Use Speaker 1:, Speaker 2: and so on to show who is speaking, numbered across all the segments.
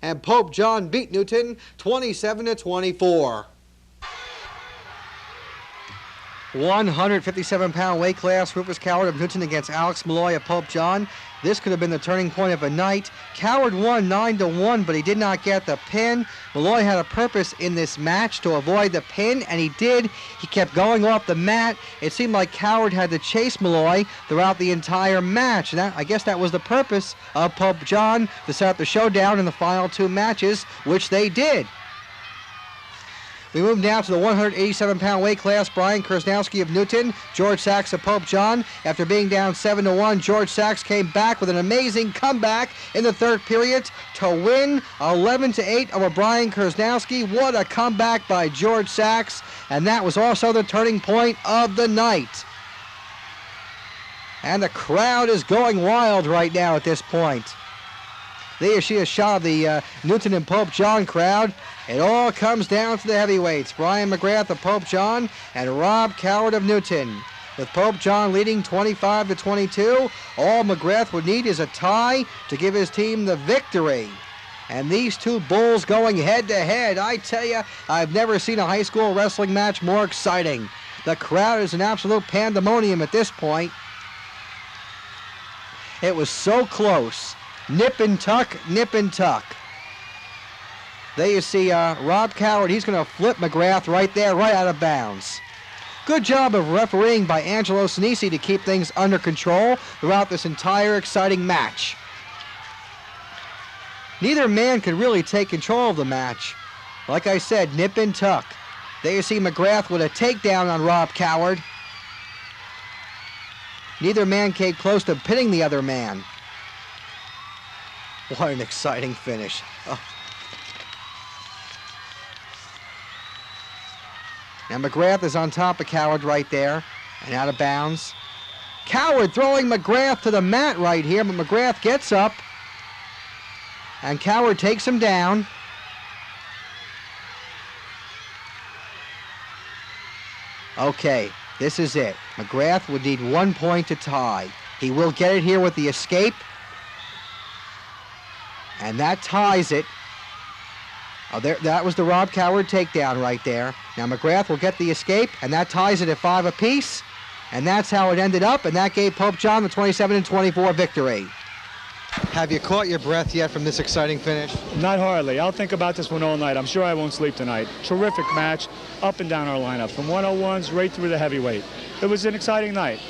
Speaker 1: And Pope John beat Newton 27-24. 157-pound weight class, Rufus Coward of Newton against Alex Malloy of Pope John. This could have been the turning point of a night. Coward won 9-1, but he did not get the pin. Malloy had a purpose in this match to avoid the pin, and he did. He kept going off the mat. It seemed like Coward had to chase Malloy throughout the entire match. And I guess that was the purpose of Pope John, to set up the showdown in the final two matches, which they did. We move now to the 187-pound weight class. Brian Krasnowski of Newton, George Saaks of Pope John. After being down 7-1, George Saaks came back with an amazing comeback in the third period to win 11-8 over Brian Krasnowski. What a comeback by George Saaks, and that was also the turning point of the night. And the crowd is going wild right now at this point. There you see a shot of the Newton and Pope John crowd. It all comes down to the heavyweights. Brian McGrath of Pope John and Rob Coward of Newton. With Pope John leading 25-22, all McGrath would need is a tie to give his team the victory. And these two bulls going head-to-head. I tell you, I've never seen a high school wrestling match more exciting. The crowd is an absolute pandemonium at this point. It was so close. Nip and tuck, nip and tuck. There you see Rob Coward. He's going to flip McGrath right there, right out of bounds. Good job of refereeing by Angelo Sinisi to keep things under control throughout this entire exciting match. Neither man could really take control of the match. Like I said, nip and tuck. There you see McGrath with a takedown on Rob Coward. Neither man came close to pinning the other man. What an exciting finish. Oh. Now McGrath is on top of Coward right there and out of bounds. Coward throwing McGrath to the mat right here, but McGrath gets up and Coward takes him down. Okay, this is it. McGrath would need 1 point to tie. He will get it here with the escape. And that ties it. Oh, that was the Rob Coward takedown right there. Now McGrath will get the escape, and that ties it at 5 apiece. And that's how it ended up, and that gave Pope John the 27-24 victory. Have you caught your breath yet from this exciting finish?
Speaker 2: Not hardly. I'll think about this one all night. I'm sure I won't sleep tonight. Terrific match, up and down our lineup, from 101s right through the heavyweight. It was an exciting night.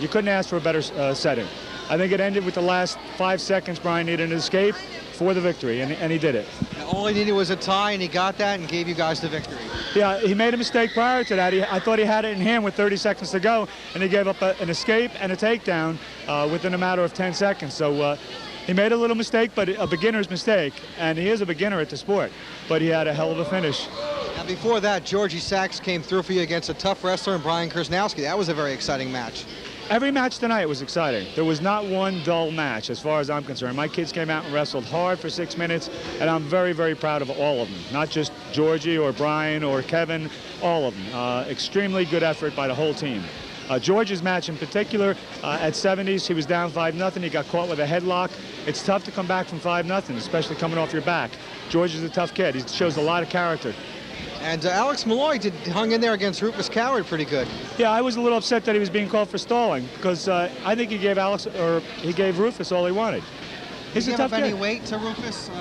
Speaker 2: You couldn't ask for a better setting. I think it ended with the last 5 seconds. Brian needed an escape for the victory, and he did it.
Speaker 1: All he needed was a tie, and he got that and gave you guys the victory.
Speaker 2: Yeah, he made a mistake prior to that. I thought he had it in hand with 30 seconds to go, and he gave up an escape and a takedown within a matter of 10 seconds. So he made a little mistake, but a beginner's mistake, and he is a beginner at the sport, but he had a hell of a finish.
Speaker 1: Now before that, Georgie Saaks came through for you against a tough wrestler in Brian Krasnowski. That was a very exciting match.
Speaker 2: Every match tonight was exciting. There was not one dull match as far as I'm concerned. My kids came out and wrestled hard for 6 minutes, and I'm very, very proud of all of them. Not just Georgie or Brian or Kevin, all of them. Extremely good effort by the whole team. George's match in particular, at 70s, he was down 5-0. He got caught with a headlock. It's tough to come back from 5-0, especially coming off your back. George is a tough kid. He shows a lot of character.
Speaker 1: And Alex Malloy hung in there against Rufus Coward pretty good.
Speaker 2: Yeah, I was a little upset that he was being called for stalling because I think he gave Rufus all he wanted. He's a tough kid.
Speaker 1: Did you give up any weight to Rufus?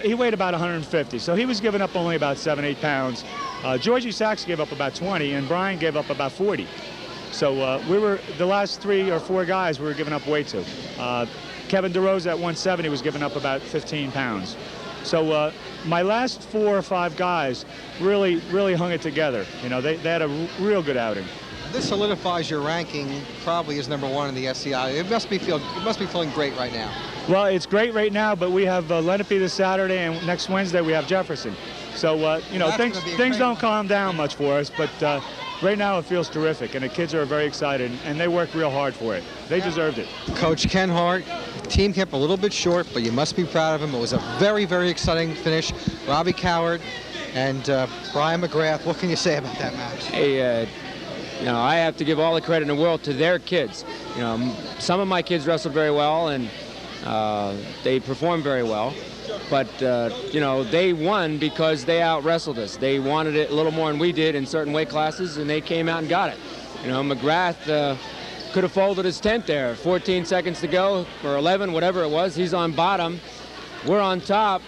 Speaker 2: He weighed about 150, so he was giving up only about 7-8 pounds. Georgie Saaks gave up about 20, and Brian gave up about 40. So we were the last 3 or 4 guys we were giving up weight to. Kevin DeRose at 170 was giving up about 15 pounds. So my last 4 or 5 guys really hung it together. You know, they had a real good outing.
Speaker 1: This solidifies your ranking probably as #1 in the SCI. It must be feeling great right now.
Speaker 2: Well, it's great right now, but we have Lenape this Saturday, and next Wednesday we have Jefferson. So you know, things don't calm down much for us, but right now it feels terrific, and the kids are very excited, and they work real hard for it. They deserved it.
Speaker 1: Coach Ken Hart, team kept a little bit short, but you must be proud of him. It was a very, very exciting finish. Robbie Coward and Brian McGrath, what can you say about that match?
Speaker 3: Hey, you know, I have to give all the credit in the world to their kids. You know, some of my kids wrestled very well, and They performed very well, but you know, they won because they out-wrestled us. They wanted it a little more than we did in certain weight classes, and they came out and got it. You know, McGrath could have folded his tent there. 14 seconds to go, or 11, whatever it was. He's on bottom. We're on top.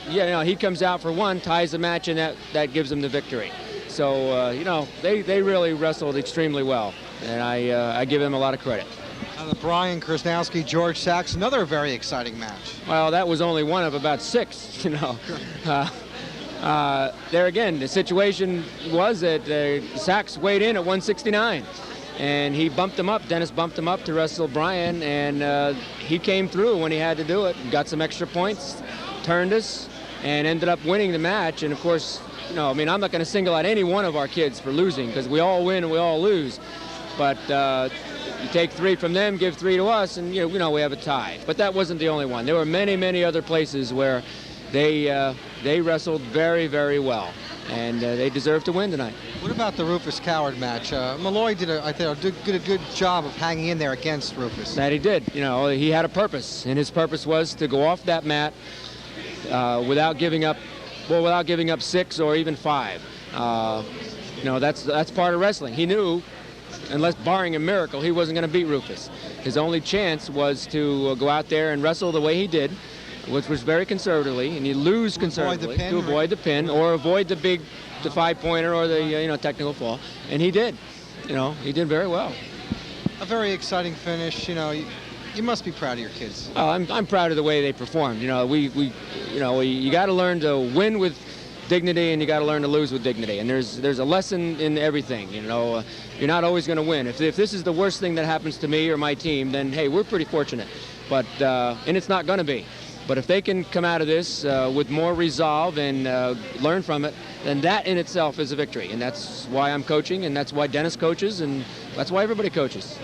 Speaker 3: You know, he comes out for one, ties the match, and that gives him the victory. So, you know, they really wrestled extremely well, and I give him a lot of credit.
Speaker 1: The Brian Krasnowski, George Saaks, another very exciting match.
Speaker 3: Well, that was only one of about 6, you know. There again, the situation was that Saaks weighed in at 169, and he bumped him up. Dennis bumped him up to wrestle Brian, and he came through when he had to do it, got some extra points, turned us, and ended up winning the match. And of course, you know, I mean, I'm not going to single out any one of our kids for losing, because we all win and we all lose. But you take 3 from them, give 3 to us, and you know we have a tie. But that wasn't the only one. There were many, many other places where they wrestled very, very well, and they deserve to win tonight.
Speaker 1: What about the Rufus Coward match? Malloy did a good job of hanging in there against Rufus.
Speaker 3: That he did. You know, he had a purpose, and his purpose was to go off that mat without giving up 6 or even 5. You know, that's part of wrestling. He knew, unless barring a miracle, he wasn't going to beat Rufus. His only chance was to go out there and wrestle the way he did, which was very conservatively, and you lose conservatively to avoid the pin or avoid the 5-pointer or the technical fall, and he did. You know, he did very well.
Speaker 1: A very exciting finish. You know, you must be proud of your kids.
Speaker 3: Oh, I'm proud of the way they performed. You know, you got to learn to win with dignity, and you got to learn to lose with dignity. And there's a lesson in everything. You know, you're not always going to win. If this is the worst thing that happens to me or my team, then hey, we're pretty fortunate. But and it's not going to be. But if they can come out of this with more resolve and learn from it, then that in itself is a victory. And that's why I'm coaching, and that's why Dennis coaches, and that's why everybody coaches.